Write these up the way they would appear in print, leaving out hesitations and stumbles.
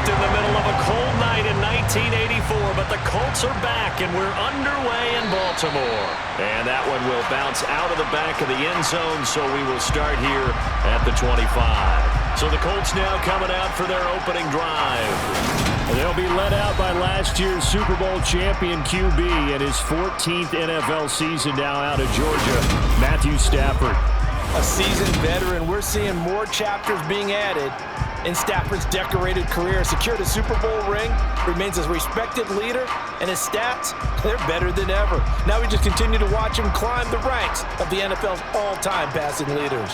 left in the middle of a cold night in 1984, but the Colts are back, and we're underway in Baltimore. And that one will bounce out of the back of the end zone, so we will start here at the 25. So the Colts now coming out for their opening drive. They'll be led out by last year's Super Bowl champion QB and his 14th NFL season now out of Georgia, Matthew Stafford. A seasoned veteran, we're seeing more chapters being added in Stafford's decorated career. Secured a Super Bowl ring, remains a respected leader, and his stats, they're better than ever. Now we just continue to watch him climb the ranks of the NFL's all-time passing leaders.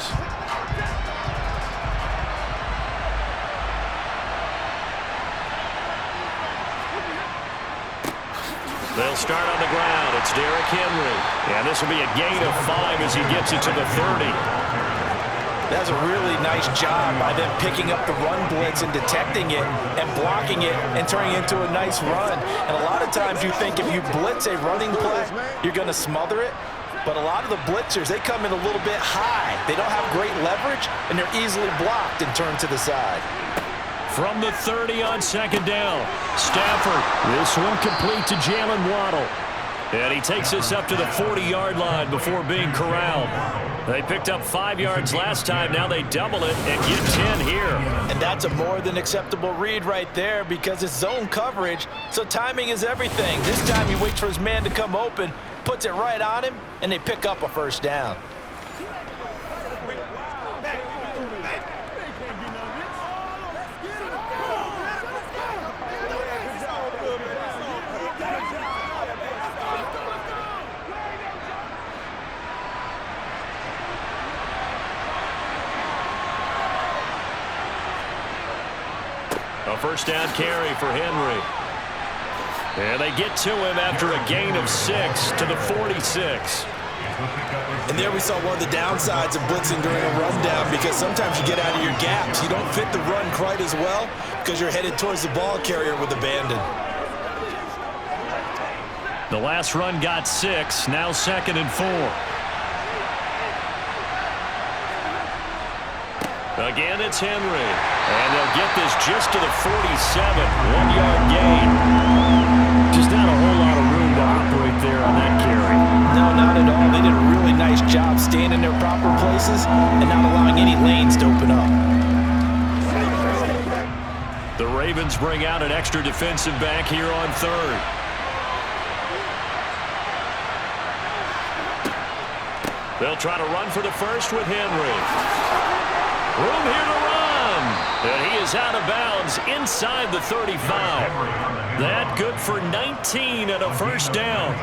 They'll start on the ground. It's Derrick Henry. And this will be a gain of 5 as he gets it to the 30. That's a really nice job by them picking up the run blitz and detecting it and blocking it and turning it into a nice run. And a lot of times you think if you blitz a running play, you're going to smother it. But a lot of the blitzers, they come in a little bit high. They don't have great leverage, and they're easily blocked and turned to the side. From the 30 on second down, Stafford. This one complete to Jalen Waddle. And he takes us up to the 40-yard line before being corralled. They picked up 5 yards last time. Now they double it and get 10 here. And that's a more than acceptable read right there because it's zone coverage, so timing is everything. This time he waits for his man to come open, puts it right on him, and they pick up a first down. A first down carry for Henry. And they get to him after a gain of 6 to the 46. And there we saw one of the downsides of blitzing during a rundown because sometimes you get out of your gaps. You don't fit the run quite as well because you're headed towards the ball carrier with abandon. The last run got 6, now 2nd and 4. Again, it's Henry. And they'll get this just to the 47. 1-yard gain. Just not a whole lot of room to operate there on that carry. No, not at all. They did a really nice job staying in their proper places and not allowing any lanes to open up. The Ravens bring out an extra defensive back here on 3rd. They'll try to run for the first with Henry. Room here to run. And he is out of bounds inside the 35. That good for 19 and a first down.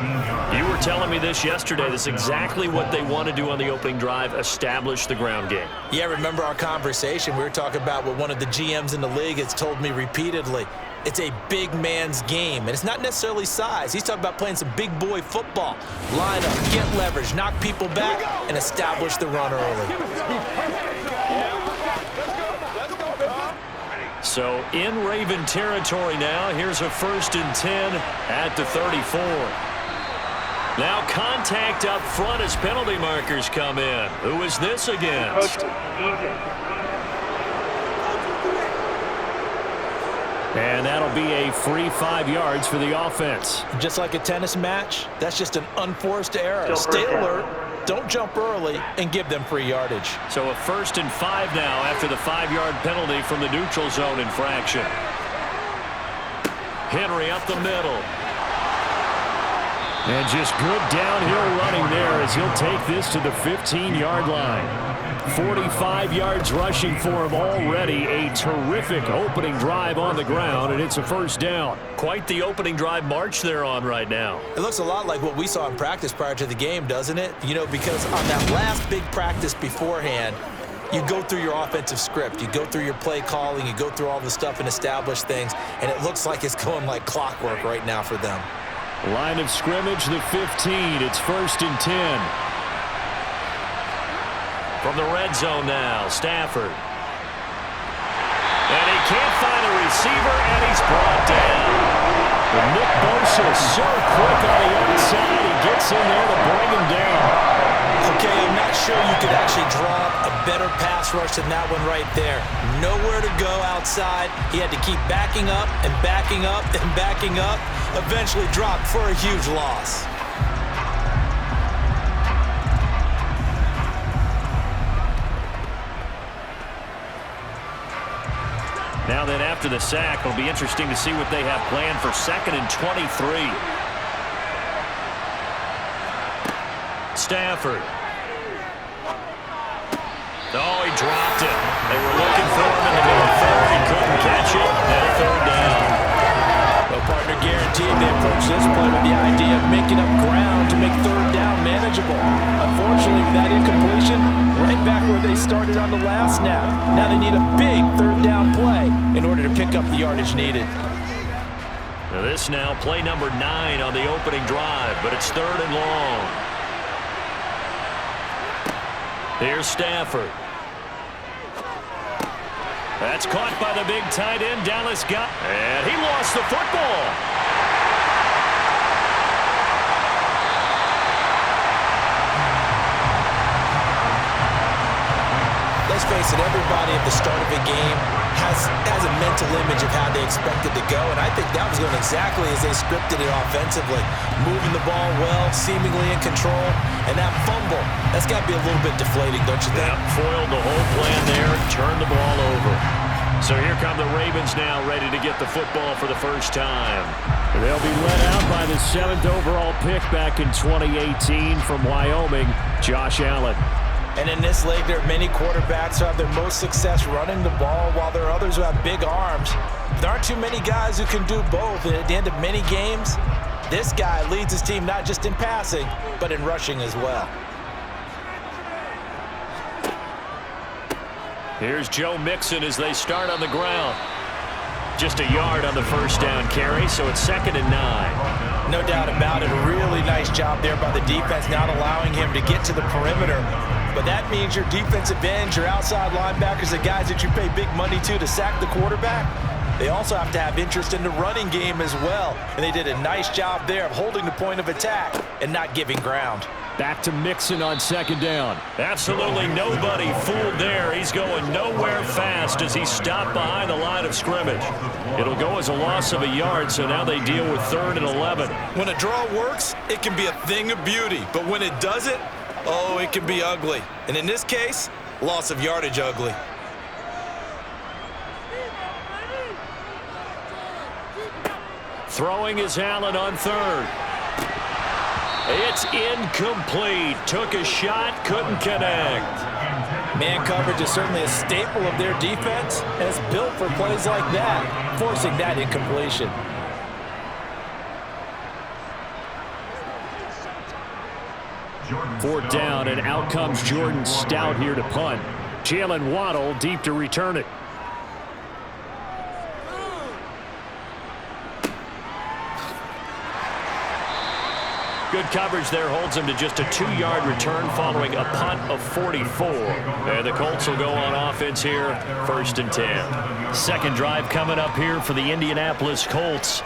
You were telling me this yesterday. This is exactly what they want to do on the opening drive, establish the ground game. Yeah, remember our conversation. We were talking about what one of the GMs in the league has told me repeatedly. It's a big man's game, and it's not necessarily size. He's talking about playing some big boy football. Line up, get leverage, knock people back, and establish the run early. So in Raven territory now. Here's a 1st and 10 at the 34. Now contact up front as penalty markers come in. Who is this against? And that'll be a free 5 yards for the offense. Just like a tennis match, that's just an unforced error. Stay alert, don't jump early, and give them free yardage. So a 1st and 5 now after the 5-yard penalty from the neutral zone infraction. Henry up the middle. And just good downhill running there as he'll take this to the 15-yard line. 45 yards rushing for him already. A terrific opening drive on the ground, and it's a first down. Quite the opening drive march they're on right now. It looks a lot like what we saw in practice prior to the game, doesn't it? You know, because on that last big practice beforehand, you go through your offensive script. You go through your play calling. You go through all the stuff and establish things, and it looks like it's going like clockwork right now for them. Line of scrimmage, the 15. It's 1st and 10. From the red zone now, Stafford. And he can't find a receiver, and he's brought down. And Nick Bosa so quick on the outside. He gets in there to bring him down. A Okay, I'm not sure you could actually draw up a better pass rush than that one right there. Nowhere to go outside. He had to keep backing up and backing up and backing up. Eventually dropped for a huge loss. Now then, after the sack, it'll be interesting to see what they have planned for 2nd and 23. Stafford. Oh, he dropped it. They were looking for him in the middle third. He couldn't catch it. And a 3rd down. Well, partner, guaranteed they approach this play with the idea of making up ground to make 3rd down manageable. Unfortunately, with that incompletion, right back where they started on the last snap. Now they need a big 3rd down play in order to pick up the yardage needed. Now this now play number 9 on the opening drive, but it's 3rd and long. Here's Stafford. That's caught by the big tight end, Dallas Goedert. And he lost the football. Let's face it, everybody at the start of a game has a mental image of how they expect it to go, and I think that was going exactly as they scripted it offensively. Moving the ball well, seemingly in control, and that fumble, that's got to be a little bit deflating, don't you think? Yeah, foiled the whole plan there, turned the ball over. So here come the Ravens now, ready to get the football for the first time. They'll be led out by the 7th overall pick back in 2018 from Wyoming, Josh Allen. And in this league, there are many quarterbacks who have their most success running the ball, while there are others who have big arms. There aren't too many guys who can do both. And at the end of many games, this guy leads his team not just in passing, but in rushing as well. Here's Joe Mixon as they start on the ground. Just a yard on the first down carry, so it's 2nd and 9. No doubt about it. A really nice job there by the defense, not allowing him to get to the perimeter. But that means your defensive ends, your outside linebackers, the guys that you pay big money to sack the quarterback, they also have to have interest in the running game as well. And they did a nice job there of holding the point of attack and not giving ground. Back to Mixon on 2nd down. Absolutely nobody fooled there. He's going nowhere fast as he stopped behind the line of scrimmage. It'll go as a loss of a yard, so now they deal with 3rd and 11. When a draw works, it can be a thing of beauty. But when it doesn't, oh, it can be ugly. And in this case, loss of yardage ugly. Throwing is Allen on 3rd. It's incomplete. Took a shot, couldn't connect. Man coverage is certainly a staple of their defense, and it's built for plays like that, forcing that incompletion. Fourth down, and out comes Jordan Stout here to punt. Jalen Waddle deep to return it. Good coverage there holds him to just a 2-yard return following a punt of 44. And the Colts will go on offense here, 1st and 10. Second drive coming up here for the Indianapolis Colts.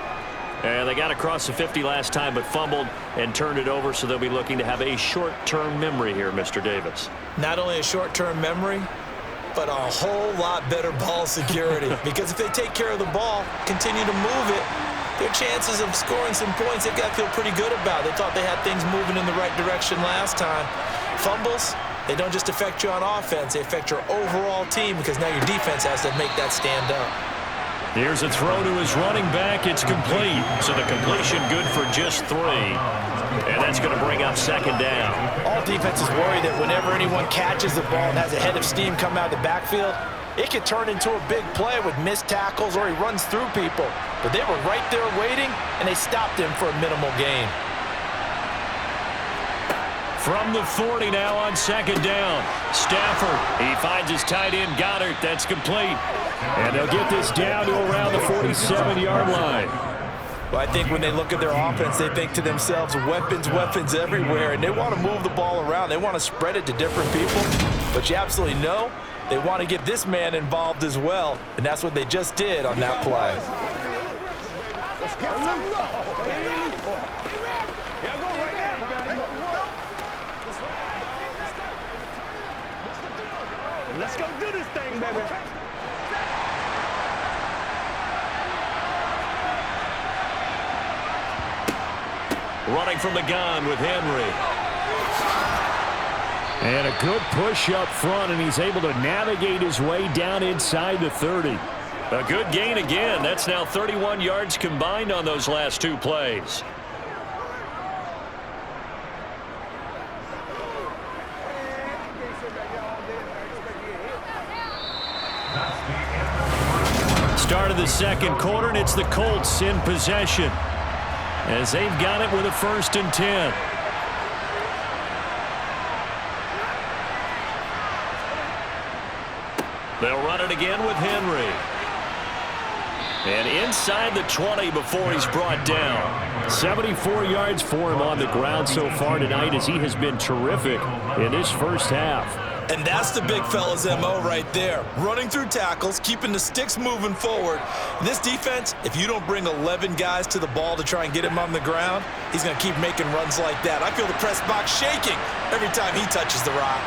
And they got across the 50 last time but fumbled and turned it over, so they'll be looking to have a short-term memory here, Mr. Davis. Not only a short-term memory, but a whole lot better ball security. Because if they take care of the ball, continue to move it, their chances of scoring some points, they've got to feel pretty good about. They thought they had things moving in the right direction last time. Fumbles, they don't just affect you on offense, they affect your overall team because now your defense has to make that stand up. Here's a throw to his running back. It's complete. So the completion good for just 3. And that's going to bring up 2nd down. All defenses worry that whenever anyone catches the ball and has a head of steam come out of the backfield, it could turn into a big play with missed tackles or he runs through people. But they were right there waiting, and they stopped him for a minimal gain. From the 40 now on 2nd down. Stafford, he finds his tight end Goedert. That's complete. And they'll get this down to around the 47-yard line. Well, I think when they look at their offense, they think to themselves, weapons, weapons everywhere, and they want to move the ball around. They want to spread it to different people. But you absolutely know they want to get this man involved as well, and that's what they just did on that play. thing, baby. Running from the gun with Henry. And a good push up front, and he's able to navigate his way down inside the 30. A good gain again. That's now 31 yards combined on those last two plays. Start of the second quarter, and it's the Colts in possession as they've got it with a 1st and 10. They'll run it again with Henry. And inside the 20 before he's brought down. 74 yards for him on the ground so far tonight as he has been terrific in this first half. And that's the big fella's MO right there. Running through tackles, keeping the sticks moving forward. This defense, if you don't bring 11 guys to the ball to try and get him on the ground, he's going to keep making runs like that. I feel the press box shaking every time he touches the rock.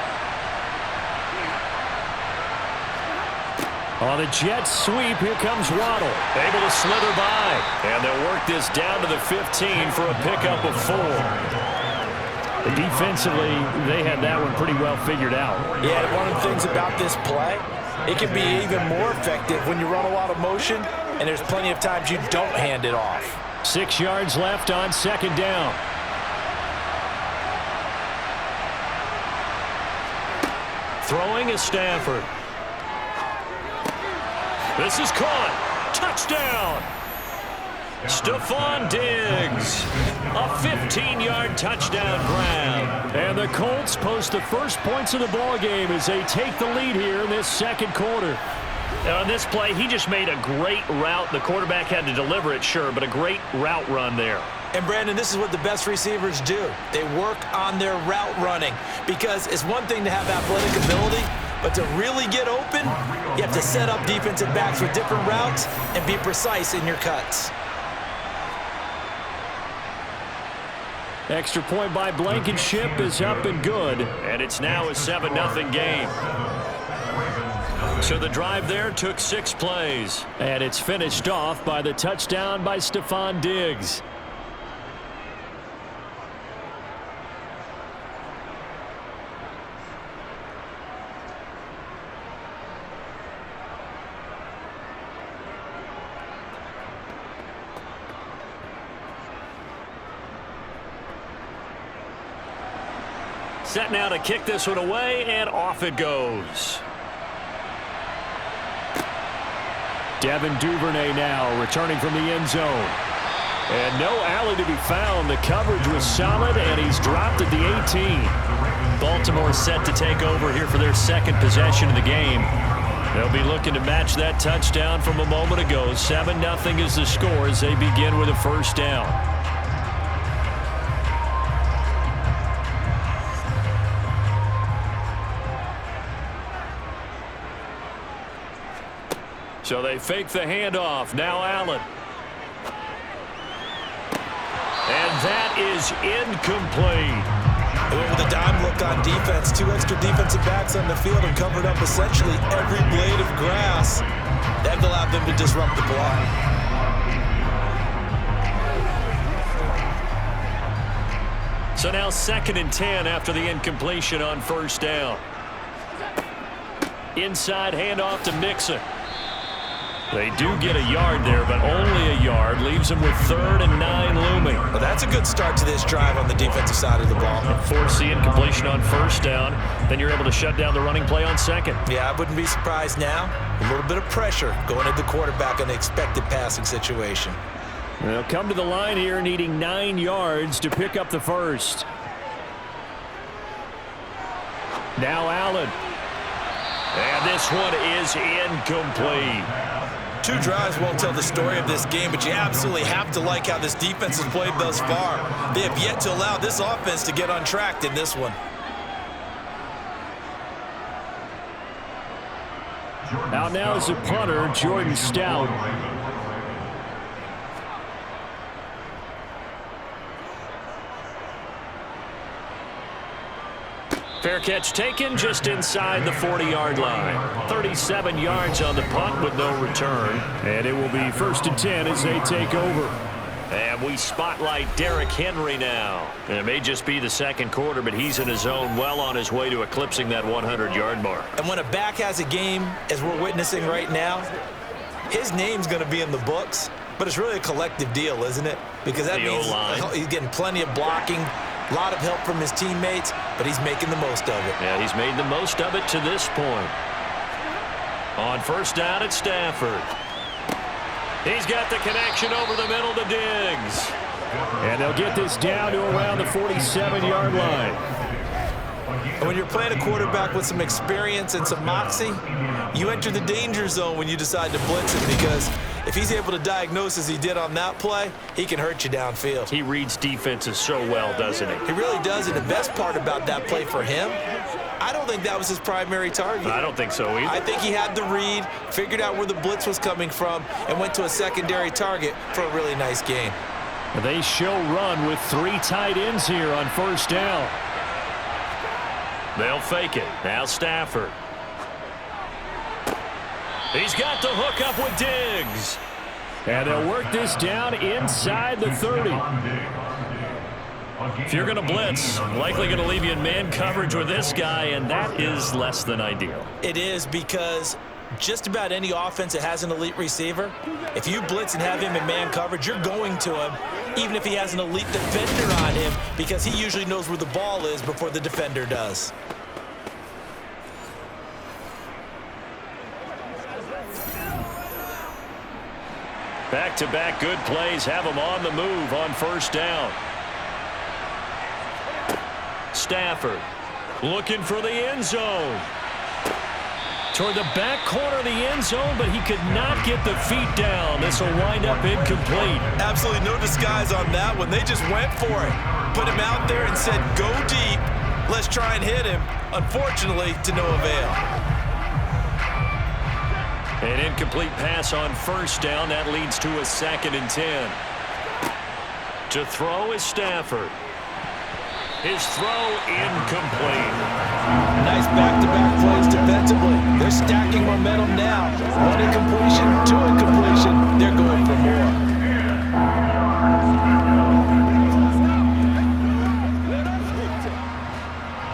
On the jet sweep, here comes Waddle. Able to slither by. And they'll work this down to the 15 for a pickup of 4. Defensively, they had that one pretty well figured out. Yeah, one of the things about this play, it can be even more effective when you run a lot of motion, and there's plenty of times you don't hand it off. 6 yards left on 2nd down. Throwing is Stafford. This is caught. Touchdown. Stephon Diggs. A 15-yard touchdown grab. And the Colts post the first points of the ball game as they take the lead here in this second quarter. Now on this play, he just made a great route. The quarterback had to deliver it, sure, but a great route run there. And, Brandon, this is what the best receivers do. They work on their route running because it's one thing to have athletic ability, but to really get open, you have to set up defensive backs with different routes and be precise in your cuts. Extra point by Blankenship is up and good. And it's now a 7-0 game. So the drive there took 6 plays. And it's finished off by the touchdown by Stephon Diggs. Set now to kick this one away, and off it goes. Devin Duvernay now returning from the end zone. And no alley to be found. The coverage was solid, and he's dropped at the 18. Baltimore set to take over here for their second possession of the game. They'll be looking to match that touchdown from a moment ago. 7-0 is the score as they begin with a first down. So they fake the handoff. Now Allen. And that is incomplete. They went with a dime look on defense. 2 extra defensive backs on the field and covered up essentially every blade of grass. That allowed them to disrupt the play. So now 2nd and 10 after the incompletion on first down. Inside handoff to Mixon. They do get a yard there, but only a yard. Leaves them with 3rd and 9 looming. Well, that's a good start to this drive on the defensive side of the ball. Force the incompletion on first down. Then you're able to shut down the running play on 2nd. Yeah, I wouldn't be surprised now. A little bit of pressure going at the quarterback in the expected passing situation. They'll come to the line here needing 9 yards to pick up the first. Now Allen. And this one is incomplete. 2 drives won't tell the story of this game, but you absolutely have to like how this defense has played thus far. They have yet to allow this offense to get untracked in this one. Out now is the punter, Jordan Stout. Fair catch taken just inside the 40-yard line. 37 yards on the punt with no return. And it will be 1st and 10 as they take over. And we spotlight Derrick Henry now. And it may just be the second quarter, but he's in his zone, well on his way to eclipsing that 100-yard mark. And when a back has a game, as we're witnessing right now, his name's going to be in the books, but it's really a collective deal, isn't it? Because that means he's getting plenty of blocking, a lot of help from his teammates, but he's making the most of it. Yeah, he's made the most of it to this point. On first down at Stafford. He's got the connection over the middle to Diggs. And they'll get this down to around the 47-yard line. And when you're playing a quarterback with some experience and some moxie, you enter the danger zone when you decide to blitz him, because if he's able to diagnose as he did on that play, he can hurt you downfield. He reads defenses so well, doesn't he? He really does, and the best part about that play for him, I don't think that was his primary target. I don't think so either. I think he had the read, figured out where the blitz was coming from, and went to a secondary target for a really nice gain. They show run with 3 tight ends here on first down. They'll fake it. Now Stafford. He's got the hook up with Diggs. And they'll work this down inside the 30. If you're going to blitz, likely going to leave you in man coverage with this guy, and that is less than ideal. It is, because just about any offense that has an elite receiver, if you blitz and have him in man coverage, you're going to him, even if he has an elite defender on him, because he usually knows where the ball is before the defender does. Back-to-back good plays have him on the move on first down. Stafford looking for the end zone. Toward the back corner of the end zone, but he could not get the feet down. This will wind up incomplete. Absolutely no disguise on that one. They just went for it. Put him out there and said, go deep. Let's try and hit him. Unfortunately, to no avail. An incomplete pass on first down. That leads to a 2nd and 10. To throw is Stafford. His throw incomplete. Nice back-to-back plays defensively. They're stacking momentum now. 1 incompletion, 2 incompletion. They're going for more.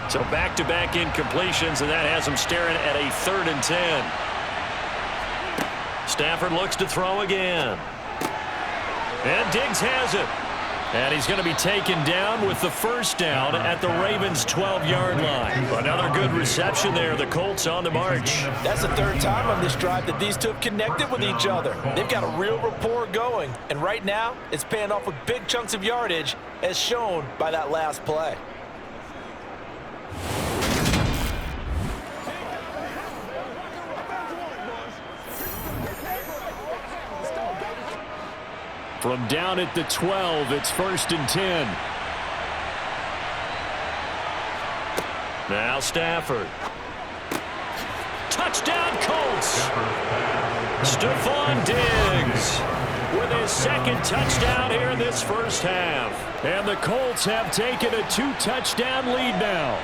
So back-to-back incompletions, and that has him staring at a 3rd and 10. Stafford looks to throw again. And Diggs has it. And he's going to be taken down with the first down at the Ravens' 12-yard line. Another good reception there. The Colts on the march. That's the 3rd time on this drive that these two have connected with each other. They've got a real rapport going. And right now, it's paying off with big chunks of yardage, as shown by that last play. From down at the 12, it's 1st and 10. Now Stafford. Touchdown Colts. Stephon Diggs with his 2nd touchdown here in this first half. And the Colts have taken a 2-touchdown lead now.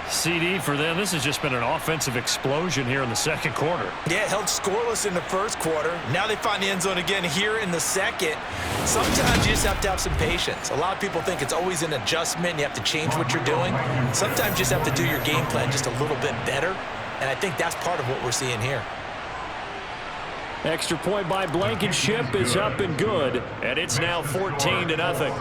CD for them. This has just been an offensive explosion here in the second quarter. Yeah, held scoreless in the first quarter. Now they find the end zone again here in the second. Sometimes you just have to have some patience. A lot of people think it's always an adjustment. You have to change what you're doing. Sometimes you just have to do your game plan just a little bit better. And I think that's part of what we're seeing here. Extra point by Blankenship is up and good. And it's now 14-0.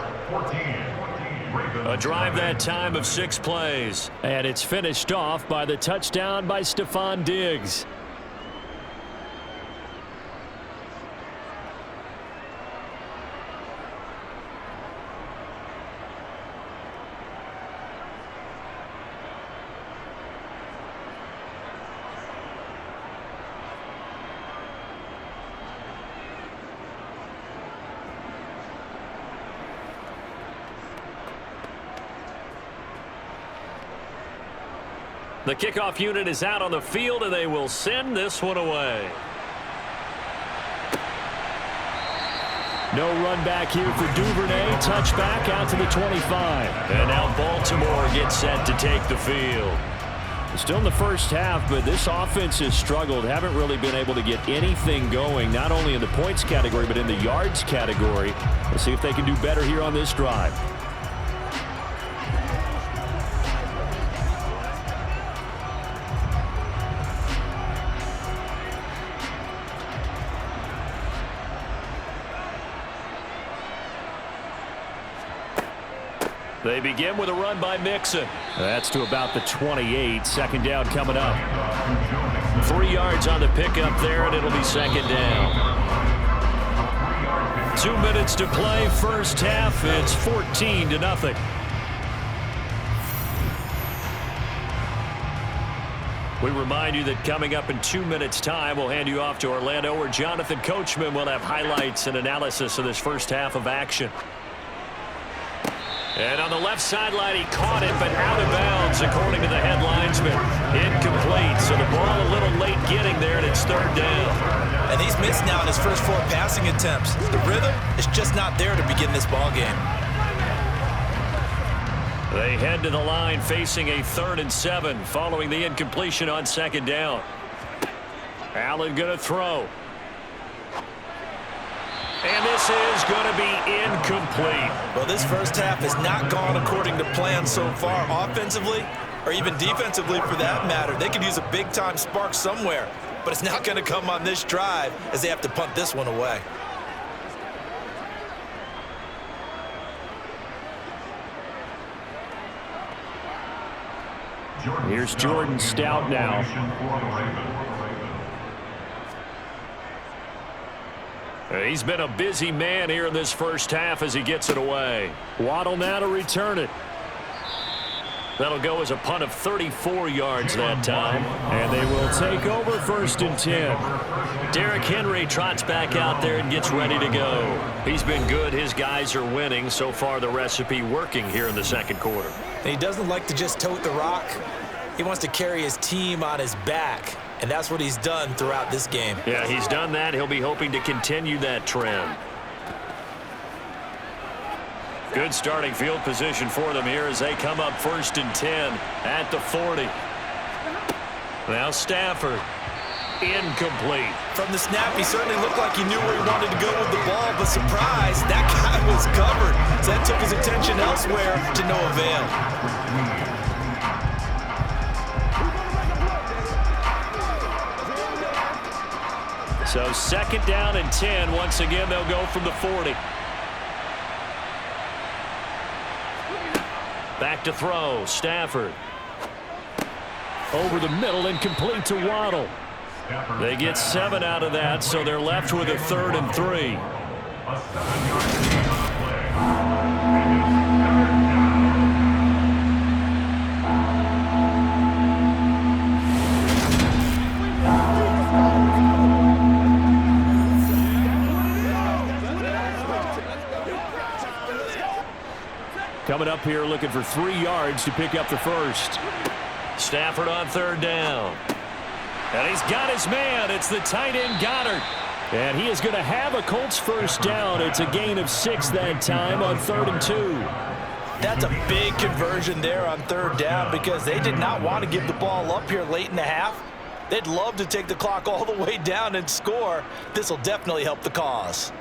A drive that time of 6 plays. And it's finished off by the touchdown by Stephon Diggs. The kickoff unit is out on the field, and they will send this one away. No run back here for Duvernay. Touchback out to the 25. And now Baltimore gets set to take the field. Still in the first half, but this offense has struggled. Haven't really been able to get anything going, not only in the points category, but in the yards category. Let's see if they can do better here on this drive. They begin with a run by Mixon. That's to about the 28. Second down coming up. 3 yards on the pickup there, and it'll be second down. 2 minutes to play. First half, it's 14-0. We remind you that coming up in 2 minutes' time, we'll hand you off to Orlando, where Jonathan Coachman will have highlights and analysis of this first half of action. And on the left sideline, he caught it, but out of bounds, according to the head linesman. Incomplete, so the ball a little late getting there, and it's third down. And he's missed now in his first 4 passing attempts. The rhythm is just not there to begin this ball game. They head to the line facing a 3rd and 7 following the incompletion on second down. Allen going to throw. And this is going to be incomplete. Well, this first half has not gone according to plan so far offensively, or even defensively for that matter. They could use a big-time spark somewhere, but it's not going to come on this drive as they have to punt this one away. Here's Jordan Stout now. He's been a busy man here in this first half as he gets it away. Waddle now to return it. That'll go as a punt of 34 yards that time. And they will take over 1st and 10. Derrick Henry trots back out there and gets ready to go. He's been good. His guys are winning. So far, the recipe working here in the second quarter. And he doesn't like to just tote the rock. He wants to carry his team on his back. And that's what he's done throughout this game. Yeah, he's done that. He'll be hoping to continue that trend. Good starting field position for them here as they come up 1st and 10 at the 40. Now Stafford. Incomplete. From the snap, he certainly looked like he knew where he wanted to go with the ball, but surprise, that guy was covered. So that took his attention elsewhere to no avail. So 2nd down and 10. Once again, they'll go from the 40. Back to throw. Stafford. Over the middle and complete to Waddle. They get 7 out of that, so they're left with a 3rd and 3. Coming up here looking for 3 yards to pick up the first. Stafford on 3rd down. And he's got his man. It's the tight end Goddard. And he is going to have a Colts first down. It's a gain of 6 that time on 3rd and 2. That's a big conversion there on 3rd down because they did not want to give the ball up here late in the half. They'd love to take the clock all the way down and score. This will definitely help the cause.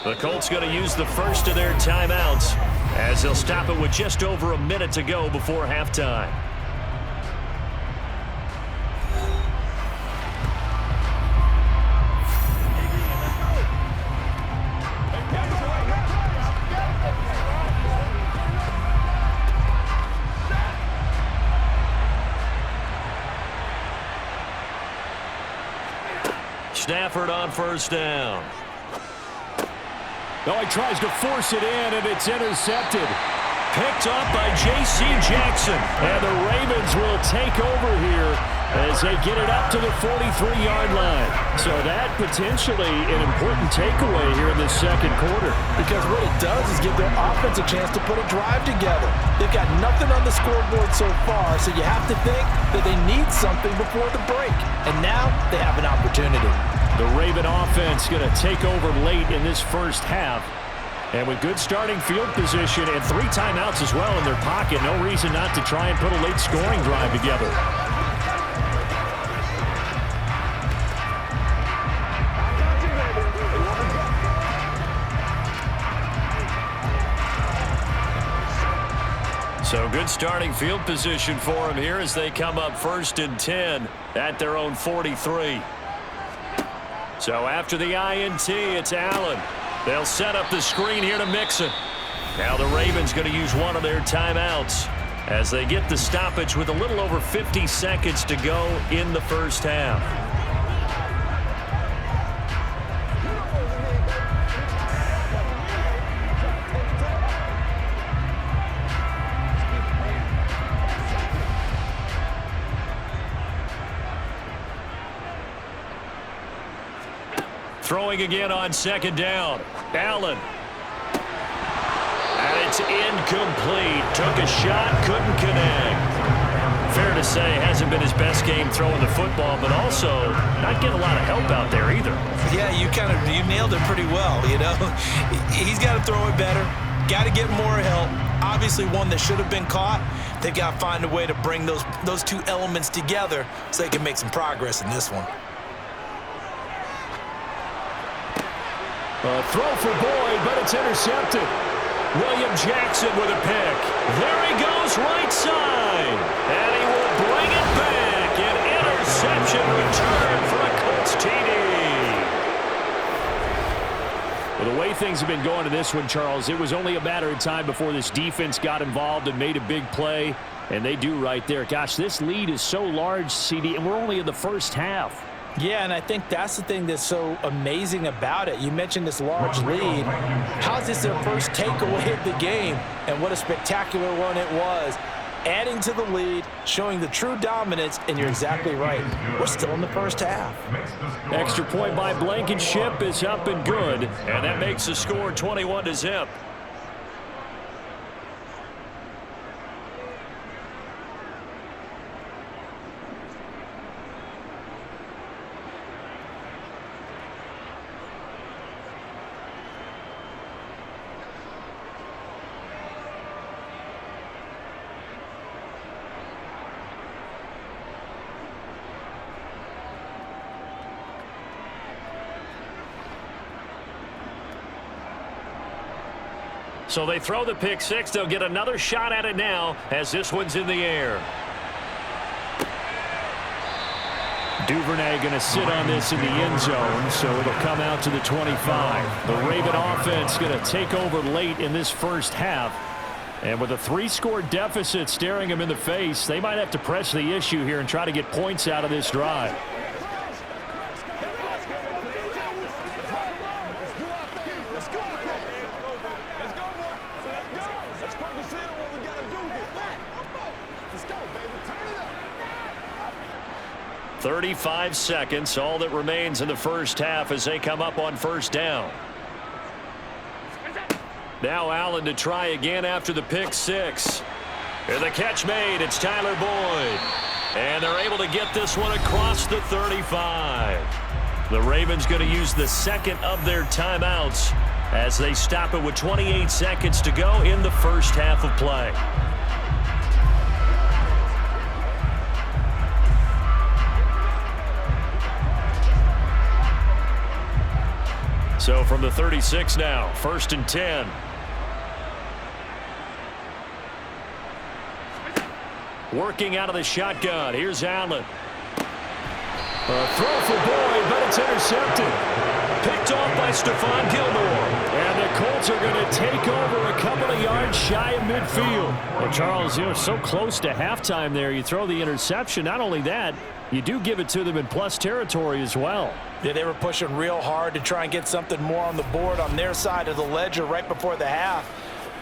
The Colts going to use the first of their timeouts as they'll stop it with just over a minute to go before halftime. Stafford on 1st down. Oh, he tries to force it in, and it's intercepted. Picked up by J.C. Jackson. And the Ravens will take over here as they get it up to the 43-yard line. So that potentially an important takeaway here in this second quarter. Because what it does is give their offense a chance to put a drive together. They've got nothing on the scoreboard so far, so you have to think that they need something before the break. And now they have an opportunity. The Raven offense going to take over late in this first half. And with good starting field position and 3 timeouts as well in their pocket, no reason not to try and put a late scoring drive together. So good starting field position for them here as they come up 1st and 10 at their own 43. So after the INT, it's Allen. They'll set up the screen here to Mixon. Now the Ravens going to use one of their timeouts as they get the stoppage with a little over 50 seconds to go in the first half. Throwing again on 2nd down. Allen. And it's incomplete. Took a shot, couldn't connect. Fair to say, hasn't been his best game throwing the football, but also not getting a lot of help out there either. Yeah, you nailed it pretty well, you know. He's got to throw it better. Got to get more help. Obviously one that should have been caught. They've got to find a way to bring those 2 elements together so they can make some progress in this one. A throw for Boyd, but it's intercepted. William Jackson with a pick. There he goes, right side. And he will bring it back. An interception return for a Colts TD. Well, the way things have been going to this one, Charles, it was only a matter of time before this defense got involved and made a big play. And they do right there. Gosh, this lead is so large, CD, and we're only in the first half. Yeah, and I think that's the thing that's so amazing about it. You mentioned this large lead. How's this their first takeaway of the game? And what a spectacular one it was. Adding to the lead, showing the true dominance, and you're exactly right. We're still in the first half. Extra point by Blankenship is up and good. And that makes the score 21-0. So they throw the pick 6. They'll get another shot at it now as this one's in the air. Duvernay going to sit on this in the end zone, so it'll come out to the 25. The Raven offense going to take over late in this first half. And with a 3-score deficit staring them in the face, they might have to press the issue here and try to get points out of this drive. Let's go, boy. Let's focus in on what we got to do. Get back. Let's go, baby. Turn it up. 35 seconds, all that remains in the first half as they come up on first down. Now Allen to try again after the pick six. And the catch made. It's Tyler Boyd. And they're able to get this one across the 35. The Ravens going to use the second of their timeouts as they stop it with 28 seconds to go in the first half of play. So from the 36 now, 1st and 10. Working out of the shotgun. Here's Allen. A throw for Boyd, but it's intercepted. Picked off by Stephon Gilmore. And the Colts are going to take over a couple of yards shy of midfield. Well, Charles, you know, so close to halftime there. You throw the interception. Not only that, you do give it to them in plus territory as well. Yeah, they were pushing real hard to try and get something more on the board on their side of the ledger right before the half.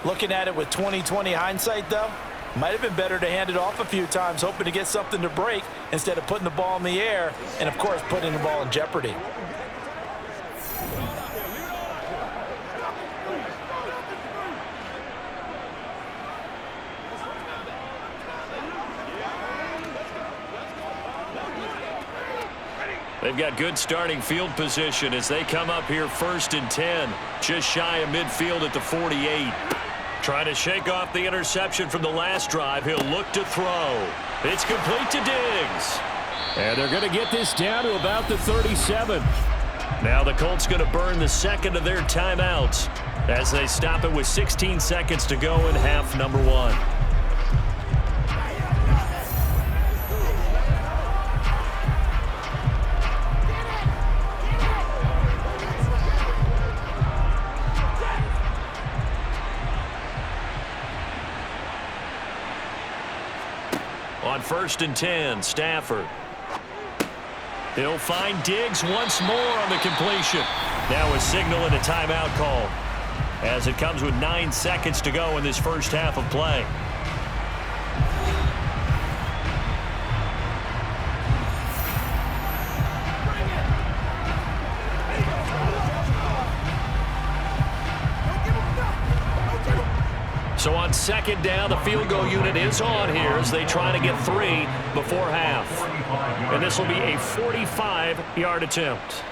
Looking at it with 20/20 hindsight, though, Might have been better to hand it off a few times, hoping to get something to break instead of putting the ball in the air and, of course, putting the ball in jeopardy. They've got good starting field position as they come up here 1st and 10. Just shy of midfield at the 48. Trying to shake off the interception from the last drive. He'll look to throw. It's complete to Diggs. And they're going to get this down to about the 37. Now the Colts going to burn the second of their timeouts as they stop it with 16 seconds to go in half number 1. On 1st and 10, Stafford. He'll find Diggs once more on the completion. Now a signal and a timeout call as it comes with 9 seconds to go in this first half of play. So on 2nd down, the field goal unit is on here as they try to get 3 before half. And this will be a 45-yard attempt.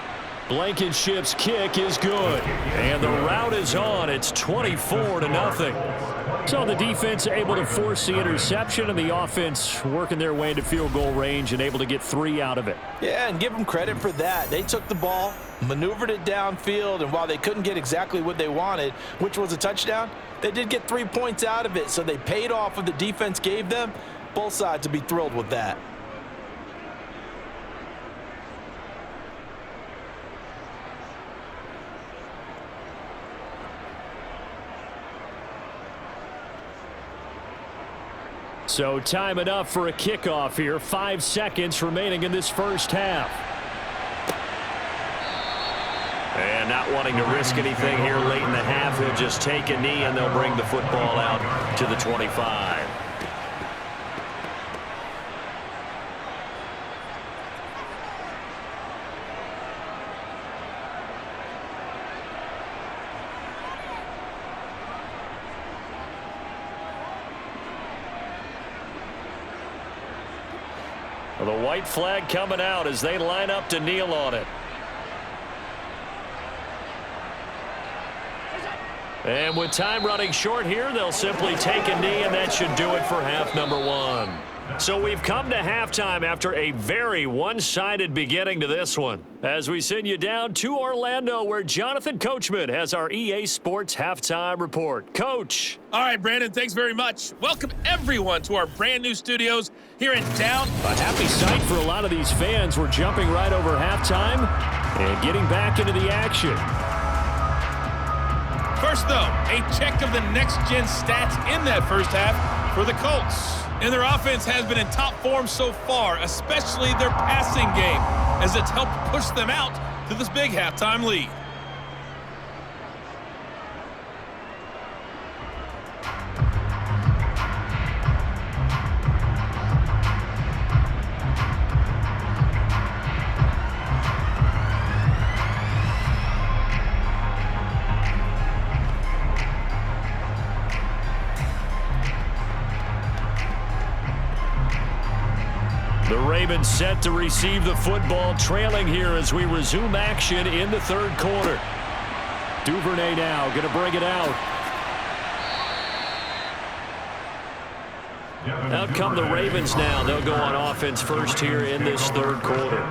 Blankenship's kick is good. And the route is on. It's 24-0. So the defense able to force the interception, and the offense working their way into field goal range and able to get 3 out of it. Yeah, and give them credit for that. They took the ball, maneuvered it downfield, and while they couldn't get exactly what they wanted, which was a touchdown, they did get 3 points out of it, so they paid off what the defense gave them. Both sides will be thrilled with that. So time enough for a kickoff here. 5 seconds remaining in this first half. And not wanting to risk anything here late in the half, he'll just take a knee and they'll bring the football out to the 25. Well, the white flag coming out as they line up to kneel on it. And with time running short here, they'll simply take a knee, and that should do it for half number 1. So we've come to halftime after a very one-sided beginning to this one, as we send you down to Orlando, where Jonathan Coachman has our EA Sports Halftime Report. Coach. All right, Brandon, thanks very much. Welcome, everyone, to our brand-new studios here in town. A happy sight for a lot of these fans. We're jumping right over halftime and getting back into the action. First, though, a check of the next-gen stats in that first half for the Colts. And their offense has been in top form so far, especially their passing game, as it's helped push them out to this big halftime lead. The Ravens set to receive the football, trailing here as we resume action in the third quarter. Duvernay now going to bring it out. Out come the Ravens now. They'll go on offense first here in this third quarter.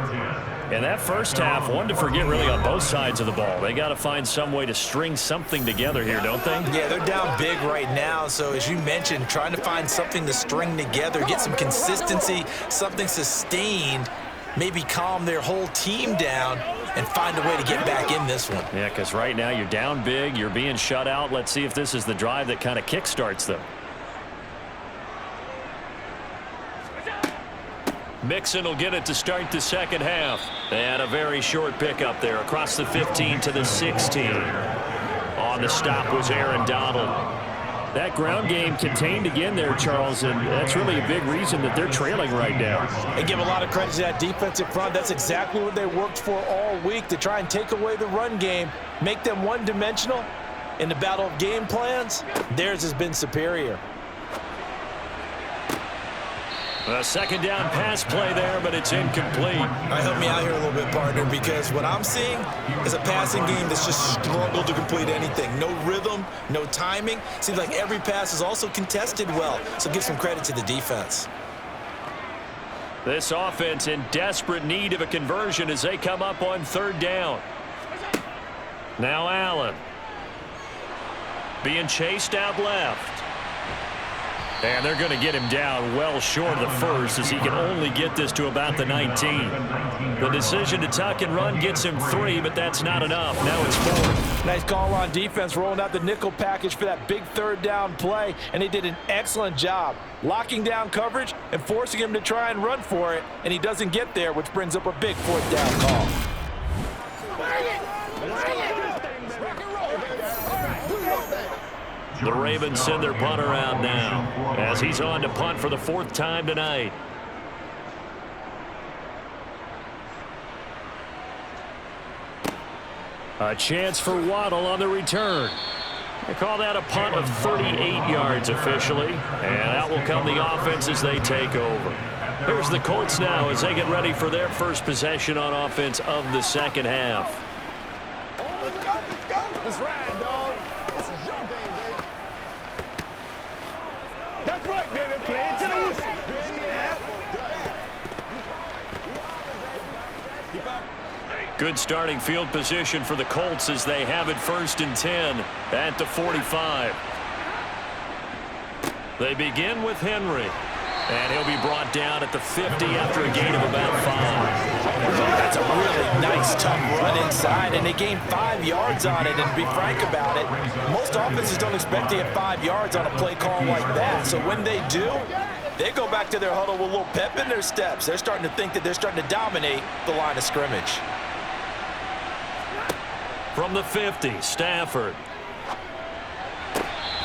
And that first half, one to forget really on both sides of the ball. They got to find some way to string something together here, don't they? Yeah, they're down big right now. So as you mentioned, trying to find something to string together, get some consistency, something sustained, maybe calm their whole team down and find a way to get back in this one. Yeah, because right now you're down big, you're being shut out. Let's see if this is the drive that kind of kickstarts them. Mixon will get it to start the second half. And a very short pickup there across the 15 to the 16. On the stop was Aaron Donald. That ground game contained again there, Charles, and that's really a big reason that they're trailing right now. They give a lot of credit to that defensive front. That's exactly what they worked for all week, to try and take away the run game, make them one-dimensional. In the battle of game plans, theirs has been superior. A second down pass play there, but it's incomplete. Help me out here a little bit, partner, because what I'm seeing is a passing game that's just struggled to complete anything. No rhythm, no timing. Seems like every pass is also contested well, so give some credit to the defense. This offense in desperate need of a conversion as they come up on third down. Now Allen. Being chased out left. And they're going to get him down well short of the first, as he can only get this to about the 19. The decision to tuck and run gets him 3, but that's not enough. Now it's 4. Nice call on defense, rolling out the nickel package for that big third down play, and they did an excellent job locking down coverage and forcing him to try and run for it, and he doesn't get there, which brings up a big fourth down call. The Ravens send their punter out now as he's on to punt for the 4th time tonight. A chance for Waddle on the return. They call that a punt of 38 yards officially, and out will come the offense as they take over. Here's the Colts now as they get ready for their first possession on offense of the second half. Let's ride, dog. This is your game, baby. That's right, baby. Play it to the whistle. Good starting field position for the Colts as they have it 1st and 10 at the 45. They begin with Henry. And he'll be brought down at the 50 after a gain of about 5. That's a really nice, tough run inside, and they gained 5 yards on it. And to be frank about it, most offenses don't expect to get 5 yards on a play call like that. So when they do, they go back to their huddle with a little pep in their steps. They're starting to think that they're starting to dominate the line of scrimmage. From the 50, Stafford.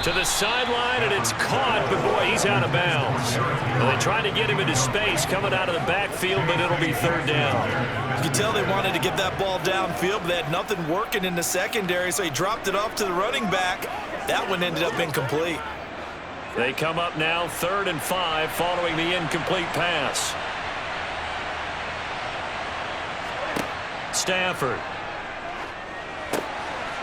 To the sideline, and it's caught, but boy, he's out of bounds. Well, they tried to get him into space coming out of the backfield, but it'll be 3rd down. You can tell they wanted to get that ball downfield, but they had nothing working in the secondary, so he dropped it off to the running back. That one ended up incomplete. They come up now 3rd and 5 following the incomplete pass. Stafford.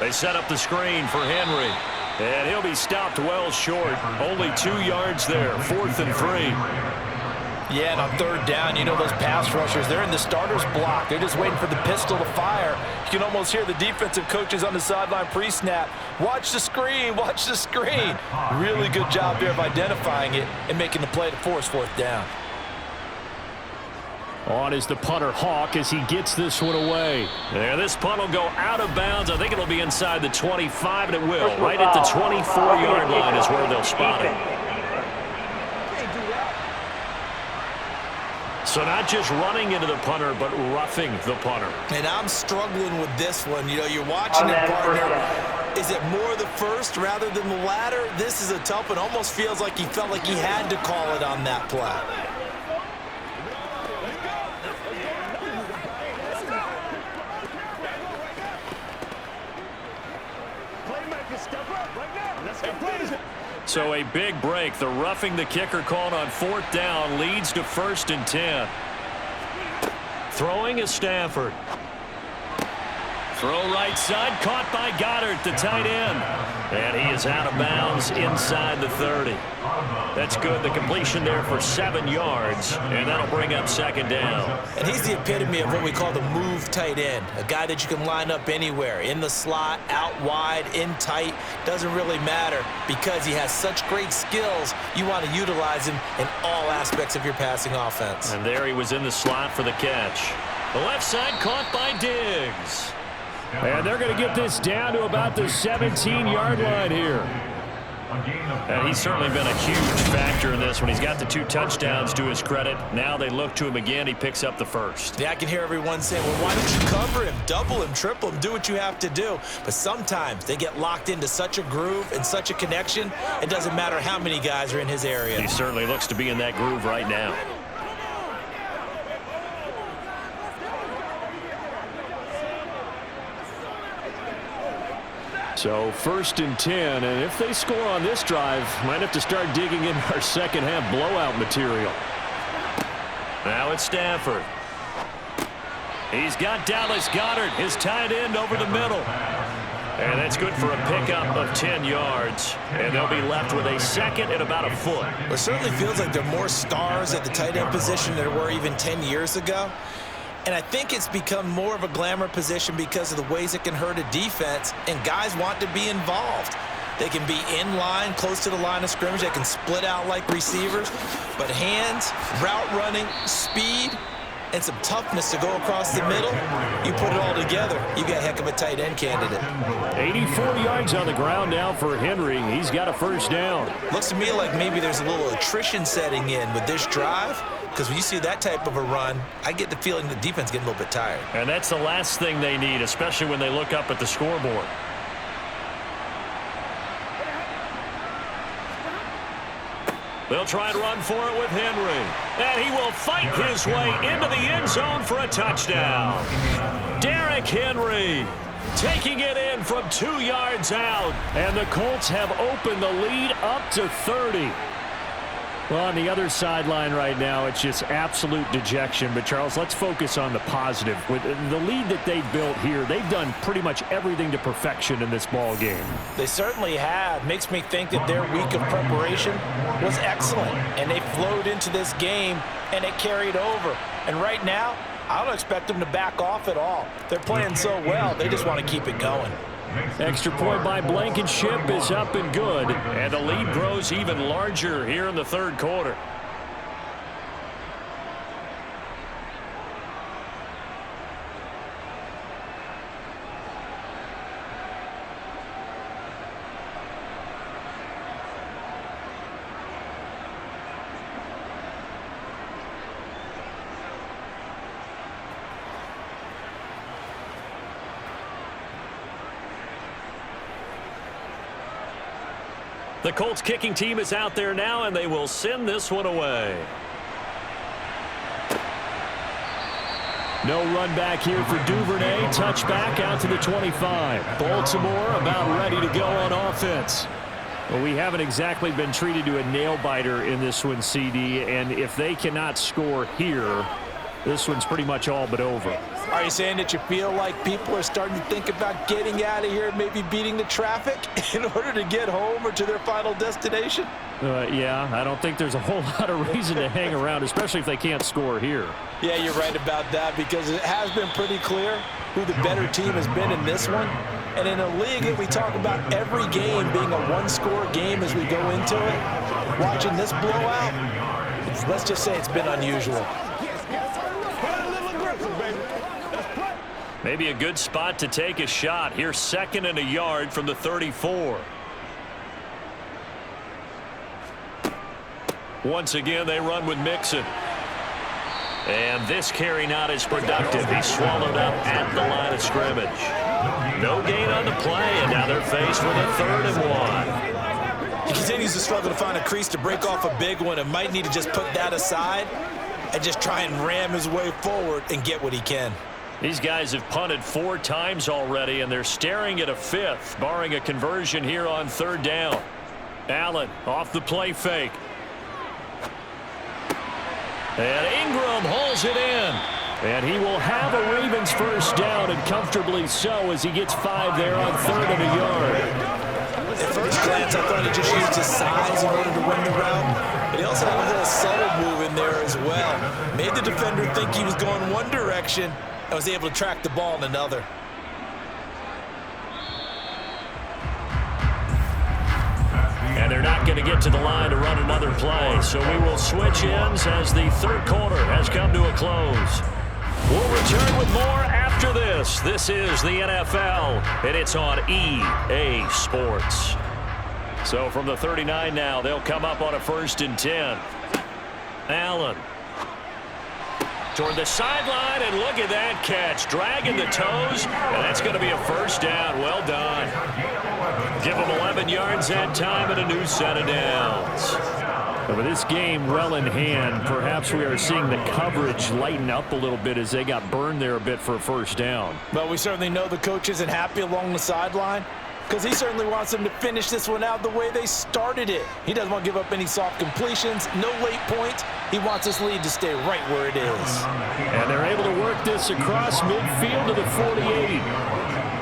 They set up the screen for Henry. And he'll be stopped well short. Only 2 yards there. 4th and 3. Yeah, and on 3rd down, you know those pass rushers, they're in the starter's block. They're just waiting for the pistol to fire. You can almost hear the defensive coaches on the sideline pre-snap. Watch the screen, watch the screen. Really good job there of identifying it and making the play to force 4th down. On is the punter, Hawk, as he gets this one away. Yeah, this punt will go out of bounds. I think it'll be inside the 25, and it will. Right at the 24-yard line is where they'll spot it. So not just running into the punter, but roughing the punter. And I'm struggling with this one. You know, you're watching it, partner. Is it more the first rather than the latter? This is a tough one. Almost feels like he felt like he had to call it on that play. So a big break. The roughing the kicker called on 4th down leads to 1st and 10. Throwing is Stafford. Throw right side, caught by Goddard, the tight end. And he is out of bounds inside the 30. That's good. The completion there for 7 yards, and that'll bring up 2nd down. And he's the epitome of what we call the move tight end, a guy that you can line up anywhere, in the slot, out wide, in tight, doesn't really matter because he has such great skills. You want to utilize him in all aspects of your passing offense. And there he was in the slot for the catch. The left side caught by Diggs. And they're going to get this down to about the 17-yard line here. And he's certainly been a huge factor in this when he's got the 2 touchdowns to his credit. Now they look to him again. He picks up the first. Yeah, I can hear everyone saying, well, why don't you cover him, double him, triple him, do what you have to do. But sometimes they get locked into such a groove and such a connection, it doesn't matter how many guys are in his area. He certainly looks to be in that groove right now. So 1st and 10, and if they score on this drive, might have to start digging in our second half blowout material. Now it's Stafford. He's got Dallas Goedert, his tight end, over the middle. And that's good for a pickup of 10 yards. And they'll be left with a second and about a foot. It certainly feels like there are more stars at the tight end position than there were even 10 years ago. And I think it's become more of a glamour position because of the ways it can hurt a defense, and guys want to be involved. They can be in line, close to the line of scrimmage. They can split out like receivers. But hands, route running, speed, and some toughness to go across the middle, you put it all together, you got a heck of a tight end candidate. 84 yards on the ground now for Henry. He's got a first down. Looks to me like maybe there's a little attrition setting in with this drive, because when you see that type of a run, I get the feeling the defense getting a little bit tired. And that's the last thing they need, especially when they look up at the scoreboard. They'll try and run for it with Henry. And he will fight his way into the end zone for a touchdown. Derrick Henry taking it in from 2 yards out. And the Colts have opened the lead up to 30. Well, on the other sideline right now, it's just absolute dejection. But, Charles, let's focus on the positive. With the lead that they've built here, they've done pretty much everything to perfection in this ball game. They certainly have. Makes me think that their week of preparation was excellent. And they flowed into this game, and it carried over. And right now, I don't expect them to back off at all. They're playing so well, they just want to keep it going. Extra point by Blankenship is up and good. And the lead grows even larger here in the third quarter. The Colts kicking team is out there now, and they will send this one away. No run back here for Duvernay. Touchback out to the 25. Baltimore about ready to go on offense. Well, we haven't exactly been treated to a nail-biter in this one, CD, and if they cannot score here, this one's pretty much all but over. Are you saying that you feel like people are starting to think about getting out of here, maybe beating the traffic in order to get home or to their final destination? Yeah, I don't think there's a whole lot of reason to hang around, especially if they can't score here. Yeah, you're right about that, because it has been pretty clear who the better team has been in this one. And in a league that we talk about every game being a one-score game as we go into it, watching this blowout, let's just say it's been unusual. Maybe a good spot to take a shot. Here's 2nd and a yard from the 34. Once again, they run with Mixon. And this carry not as productive. He's swallowed up at the line of scrimmage. No gain on the play, and now they're faced with a 3rd and 1. He continues to struggle to find a crease to break off a big one and might need to just put that aside and just try and ram his way forward and get what he can. These guys have punted 4 times already, and they're staring at a 5th, barring a conversion here on 3rd down. Allen off the play fake. And Ingram hauls it in. And he will have a Ravens first down, and comfortably so, as he gets 5 there on 3rd and a yard. At first glance, I thought he just used his size in order to win the route. But he also had a little subtle move in there as well. Made the defender think he was going one direction and was able to track the ball in another. And they're not going to get to the line to run another play. So we will switch ends as the third quarter has come to a close. We'll return with more after this. This is the NFL, and it's on EA Sports. So from the 39 now, they'll come up on a 1st and 10. Allen. Toward the sideline, and look at that catch. Dragging the toes, and that's going to be a 1st down. Well done. Give them 11 yards that time and a new set of downs. With this game well in hand, perhaps we are seeing the coverage lighten up a little bit as they got burned there a bit for a 1st down. But we certainly know the coach isn't happy along the sideline because he certainly wants them to finish this one out the way they started it. He doesn't want to give up any soft completions, no late points. He wants this lead to stay right where it is. And they're able to work this across midfield to the 48.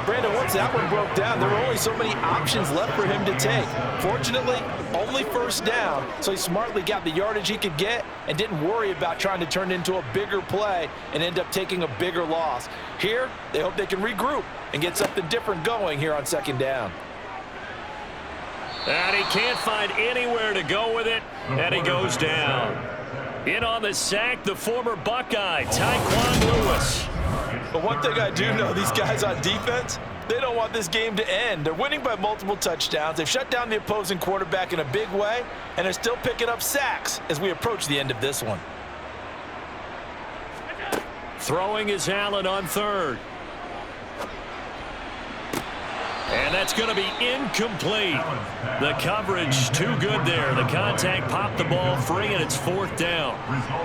Brandon, once that one broke down, there were only so many options left for him to take. Fortunately, only 1st down, so he smartly got the yardage he could get and didn't worry about trying to turn it into a bigger play and end up taking a bigger loss. Here, they hope they can regroup and get something different going here on 2nd down. And he can't find anywhere to go with it, and he goes down. In on the sack, the former Buckeye, Tyquan Lewis. But one thing I do know, these guys on defense, they don't want this game to end. They're winning by multiple touchdowns. They've shut down the opposing quarterback in a big way, and they're still picking up sacks as we approach the end of this one. Throwing is Allen on 3rd. And that's going to be incomplete. The coverage too good there. The contact popped the ball free, and it's 4th down.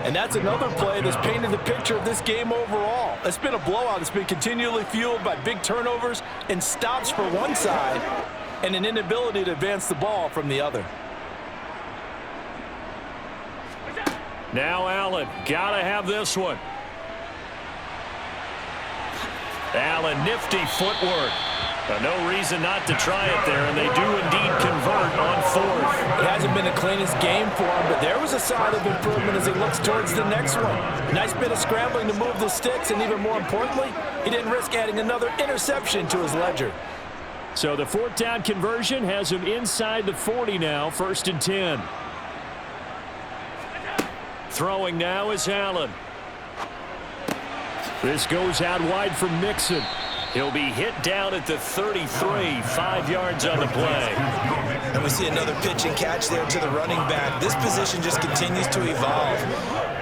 And that's another play that's painted the picture of this game overall. It's been a blowout. It's been continually fueled by big turnovers and stops for one side and an inability to advance the ball from the other. Now Allen, got to have this one. Allen, nifty footwork. No reason not to try it there, and they do indeed convert on 4th. It hasn't been the cleanest game for him, but there was a sign of improvement as he looks towards the next one. Nice bit of scrambling to move the sticks, and even more importantly, he didn't risk adding another interception to his ledger. So the 4th down conversion has him inside the 40 now, 1st and 10. Throwing now is Allen. This goes out wide for Mixon. He'll be hit down at the 33, 5 yards on the play. And we see another pitch and catch there to the running back. This position just continues to evolve.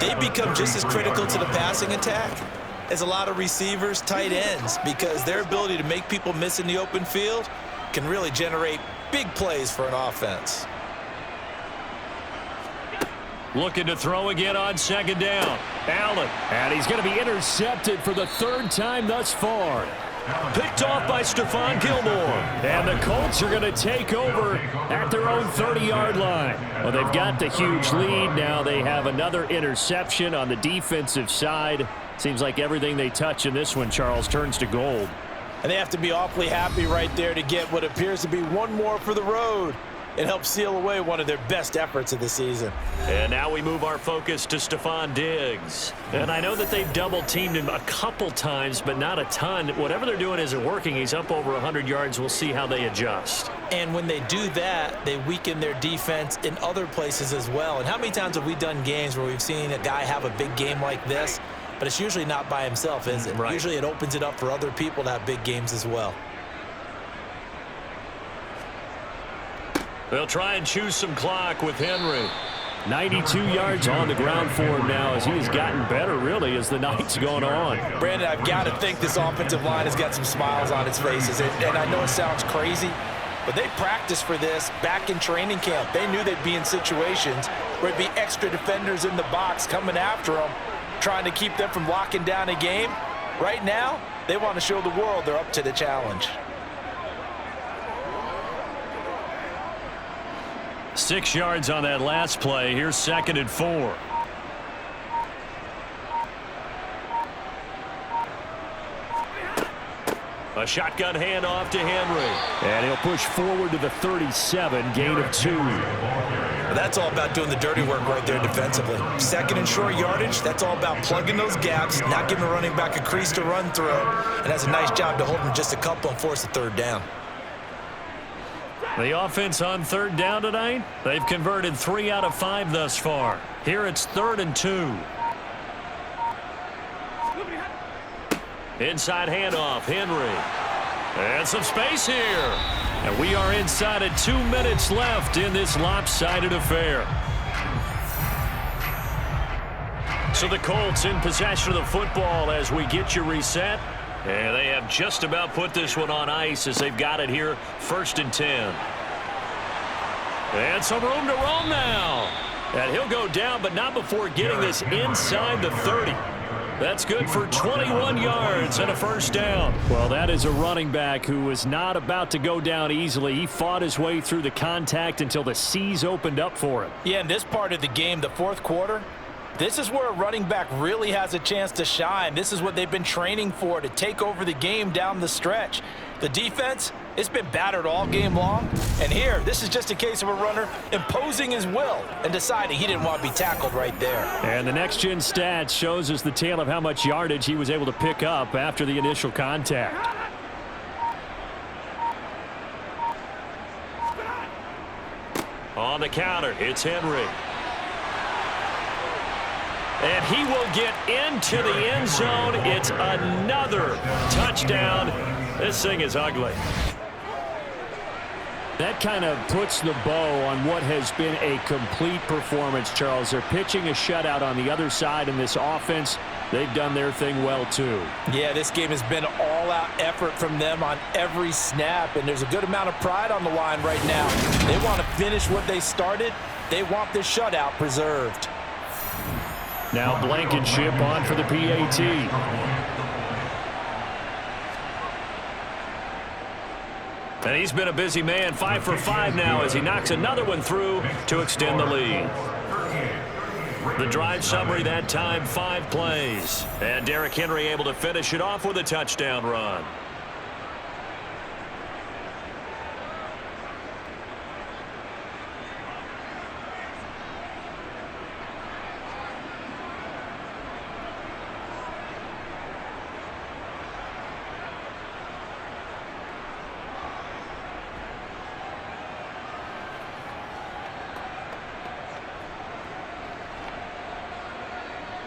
They become just as critical to the passing attack as a lot of receivers, tight ends, because their ability to make people miss in the open field can really generate big plays for an offense. Looking to throw again on 2nd down. Allen, and he's going to be intercepted for the 3rd time thus far. Picked off by Stephon Gilmore. And the Colts are going to take over at their own 30-yard line. Well, they've got the huge lead. Now they have another interception on the defensive side. Seems like everything they touch in this one, Charles, turns to gold. And they have to be awfully happy right there to get what appears to be one more for the road. It helps seal away one of their best efforts of the season. And now we move our focus to Stephon Diggs. And I know that they've double-teamed him a couple times, but not a ton. Whatever they're doing isn't working. He's up over 100 yards. We'll see how they adjust. And when they do that, they weaken their defense in other places as well. And how many times have we done games where we've seen a guy have a big game like this, but it's usually not by himself, is it? Right. Usually it opens it up for other people to have big games as well. They'll try and choose some clock with Henry. 92 yards on the ground for him now as he has gotten better, really, as the night's going on. Brandon, I've got to think this offensive line has got some smiles on its faces. And I know it sounds crazy, but they practiced for this back in training camp. They knew they'd be in situations where it'd be extra defenders in the box coming after them, trying to keep them from locking down a game. Right now, they want to show the world they're up to the challenge. 6 yards on that last play. Here's 2nd and 4. A shotgun handoff to Henry. And he'll push forward to the 37, gain of 2. That's all about doing the dirty work right there defensively. 2nd and short yardage, that's all about plugging those gaps, not giving the running back a crease to run through. And that's a nice job to hold him just a couple and force the 3rd down. The offense on 3rd down tonight, they've converted 3 out of 5 thus far. Here it's 3rd and 2. Inside handoff, Henry. And some space here. And we are inside of 2 minutes left in this lopsided affair. So the Colts in possession of the football as we get you reset. And they have just about put this one on ice as they've got it here, 1st and 10. And some room to roam now. And he'll go down, but not before getting this inside the 30. That's good for 21 yards and a first down. Well, that is a running back who was not about to go down easily. He fought his way through the contact until the seas opened up for him. Yeah, in this part of the game, the fourth quarter, this is where a running back really has a chance to shine. This is what they've been training for, to take over the game down the stretch. The defense, it's been battered all game long. And here, this is just a case of a runner imposing his will and deciding he didn't want to be tackled right there. And the next-gen stats shows us the tale of how much yardage he was able to pick up after the initial contact. On the counter, it's Henry. And he will get into the end zone. It's another touchdown. This thing is ugly. That kind of puts the bow on what has been a complete performance, Charles. They're pitching a shutout on the other side in this offense. They've done their thing well, too. Yeah, this game has been all-out effort from them on every snap, and there's a good amount of pride on the line right now. They want to finish what they started. They want this shutout preserved. Now Blankenship on for the PAT. And he's been a busy man, 5 for 5 now as he knocks another one through to extend the lead. The drive summary that time, 5 plays. And Derrick Henry able to finish it off with a touchdown run.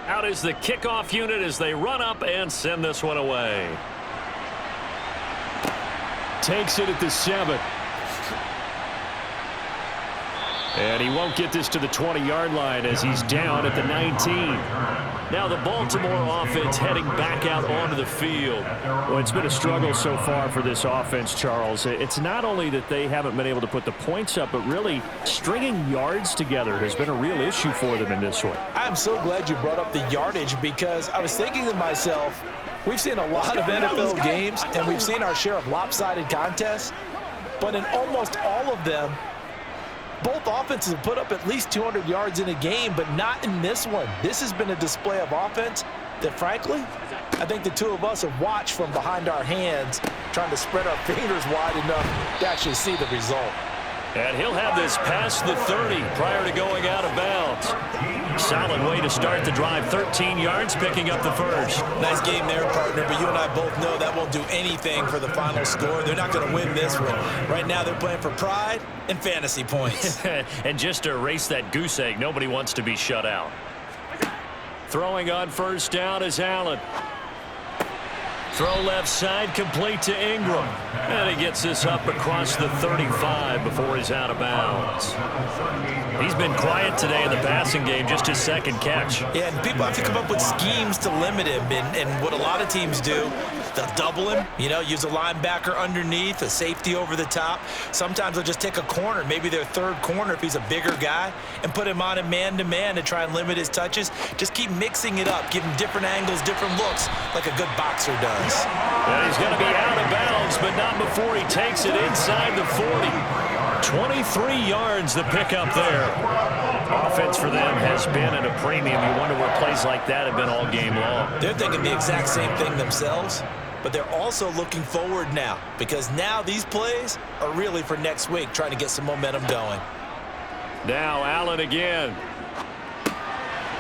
Out is the kickoff unit as they run up and send this one away. Takes it at the 7. And he won't get this to the 20-yard line as he's down at the 19. Now the Baltimore offense heading back out onto the field. Well, it's been a struggle so far for this offense, Charles. It's not only that they haven't been able to put the points up, but really stringing yards together has been a real issue for them in this one. I'm so glad you brought up the yardage because I was thinking to myself, we've seen a lot of NFL games and we've seen our share of lopsided contests, but in almost all of them, both offenses have put up at least 200 yards in a game, but not in this one. This has been a display of offense that, frankly, I think the two of us have watched from behind our hands, trying to spread our fingers wide enough to actually see the result. And he'll have this past the 30 prior to going out of bounds. Solid way to start the drive. 13 yards, picking up the first. Nice game there, partner, but you and I both know that won't do anything for the final score. They're not going to win this one. Right now they're playing for pride and fantasy points. And just to erase that goose egg, nobody wants to be shut out. Throwing on first down is Allen. Throw left side, complete to Ingram. And he gets this up across the 35 before he's out of bounds. He's been quiet today in the passing game, just his second catch. Yeah, and people have to come up with schemes to limit him. And what a lot of teams do, they'll double him, use a linebacker underneath, a safety over the top. Sometimes they'll just take a corner, maybe their third corner if he's a bigger guy, and put him on a man-to-man to try and limit his touches. Just keep mixing it up, give him different angles, different looks, like a good boxer does. And he's going to be out of bounds, but not before he takes it inside the 40. 23 yards the pickup there. Offense for them has been at a premium. You wonder where plays like that have been all game long. They're thinking the exact same thing themselves, but they're also looking forward now because now these plays are really for next week, trying to get some momentum going. Now Allen again.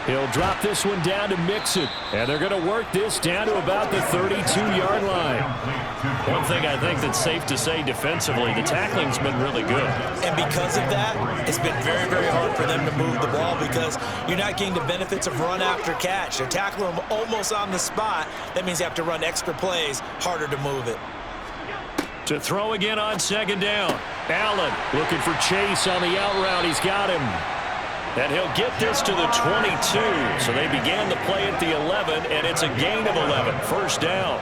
He'll drop this one down to Mixon, and they're going to work this down to about the 32-yard line. One thing I think that's safe to say defensively, the tackling's been really good. And because of that, it's been very, very hard for them to move the ball because you're not getting the benefits of run after catch. They're tackling them almost on the spot. That means you have to run extra plays, harder to move it. To throw again on second down. Allen looking for Chase on the out route. He's got him. And he'll get this to the 22. So they began the play at the 11, and it's a gain of 11. First down.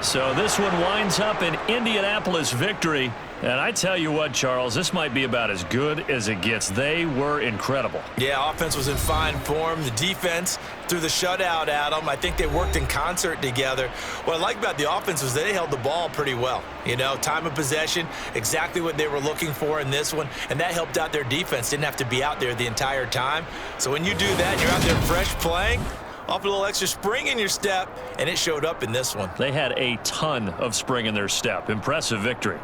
So this one winds up an Indianapolis victory. And I tell you what, Charles, this might be about as good as it gets. They were incredible. Yeah, offense was in fine form. The defense threw the shutout at them. I think they worked in concert together. What I like about the offense was they held the ball pretty well. You know, time of possession, exactly what they were looking for in this one, and that helped out their defense. Didn't have to be out there the entire time. So when you do that and you're out there fresh playing, off a little extra spring in your step, and it showed up in this one. They had a ton of spring in their step. Impressive victory.